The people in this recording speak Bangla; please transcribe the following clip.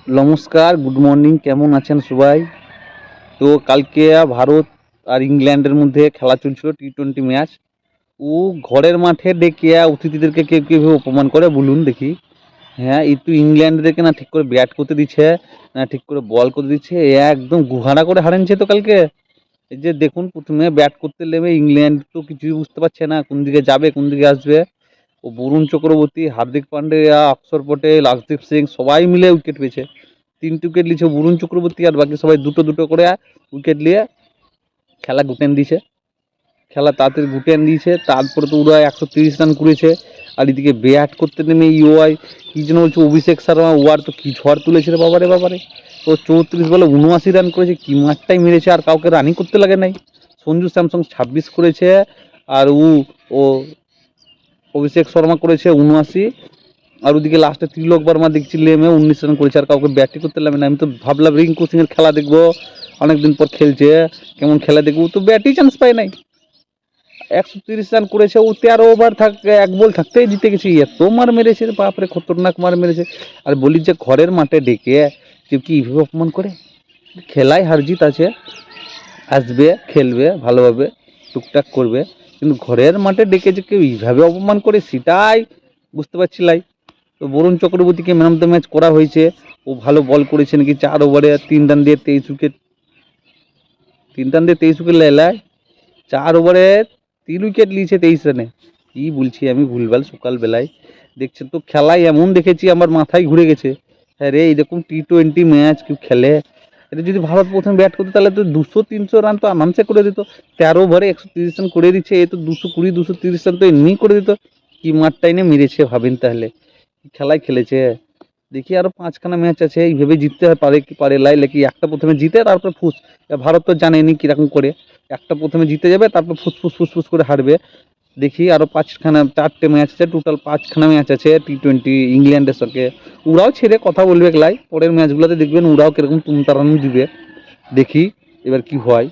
নমস্কার, গুড মর্নিং। কেমন আছেন সবাই? তো কালকে ভারত আর ইংল্যান্ডের মধ্যে খেলা চলছিল টি-20 ম্যাচ। ও ঘরের মাঠে ডেকে অতিথিদেরকে কেউ কীভাবে অপমান করে বলুন দেখি। হ্যাঁ, একটু ইংল্যান্ডদেরকে না ঠিক করে ব্যাট করতে দিচ্ছে, না ঠিক করে বল করতে দিচ্ছে। একদম গুহারা করে হারাচ্ছে তো কালকে। এই যে দেখুন, প্রথমে ব্যাট করতে নেমে ইংল্যান্ড তো কিছুই বুঝতে পারছে না কোন দিকে যাবে, কোন দিকে আসবে। ও বরুণ চক্রবর্তী, হার্দিক পান্ডিয়া, অক্ষর পটেল, আশদীপ সিং সবাই মিলে উইকেট পেয়েছে। 3টে উইকেট নিয়েছে বরুণ চক্রবর্তী, আর বাকি সবাই দুটো দুটো করে উইকেট নিয়ে খেলা গুটেন দিয়েছে। খেলা তাড়াতাড়ি গুটেন দিয়েছে। তারপরে তো ওরা 130 রান করেছে। আর এদিকে ব্যাট করতে নেমে ইউআই কি যেন বলছে, অভিষেক শর্মা, ওয়ার তো কি ঝড় তুলেছে রে বাবারে বাবারে। ও 34 বলে 79 রান করেছে, কি মাঠটাই মেরেছে, আর কাউকে রানই করতে লাগে নাই। সঞ্জু স্যামসং 26 করেছে, আর ও অভিষেক শর্মা করেছে 79। আর ওদিকে লাস্টে তিলক বর্মা দেখছি নেমে 19 রান করেছে, আর কাউকে ব্যাটিং করতে লাগে না। আমি তো ভাবলাম রিঙ্কু সিং এর খেলা দেখবো, অনেকদিন পর খেলছে, কেমন খেলা দেখবো, তো ব্যাটই চান্স পায় নাই। 130 রান করেছে, ও 13 ওভার থাকে, এক বল থাকতেই জিতে গেছে। এত মার মেরেছে বাপরে, খতরনাক মার মেরেছে। আর বলি যে ঘরের মাঠে ডেকে কেউ কি এইভাবে অপমান করে? খেলায় হার জিত আছে, আসবে খেলবে ভালোভাবে, টুকটাক করবে, কিন্তু ঘরের মাঠে ডেকে যে কেউ এইভাবে অপমান করে সেটাই বুঝতে পারছি লাই। তো বরুণ চক্রবর্তীকে ম্যান অফ দ্য ম্যাচ করা হয়েছে। ও ভালো বল করেছে নাকি, 4 ওভারে 3 রান দিয়ে 23 উইকেট, 3 রান দিয়ে 23 উইকেট লেলায়। 4 ওভারে 3 উইকেট নিয়েছে 23 রানে। কি বলছি আমি ভুলভাল সকালবেলায়। দেখছেন তো, খেলায় এমন দেখেছি আমার মাথায় ঘুরে গেছে। হ্যাঁ রে, এরকম টি-20 ম্যাচ কেউ খেলে? এটা যদি ভারত প্রথমে ব্যাট করতো তাহলে তো 200-300 রান তো আরামসে করে দিত। 13 ওভারে 130 রান করে দিচ্ছে, এ তো 220-230 রান তো এমনি করে দিত। কি মারটাই না মেরেছে ভাবেন তাহলে, কি খেলায় খেলেছে। দেখি আরো 5খানা ম্যাচ আছে, এইভাবে জিততে পারে কি পারে লাই, নাকি একটা প্রথমে জিতে তারপর ফুস। ভারত তো জানেনি কিরকম করে, একটা প্রথমে জিতে যাবে তারপর ফুসফুস ফুসফুস করে হারবে। দেখি আরো 5খানা, 4টে ম্যাচ আছে, টোটাল 5খানা ম্যাচ আছে টি-20 ইংল্যান্ডের সঙ্গে। ওরাও ছেড়ে কথা বলবে লাই, পরের ম্যাচগুলোতে দেখবেন ওরাও কিরকম তুমতারান দিবে। দেখি এবার কি হয়।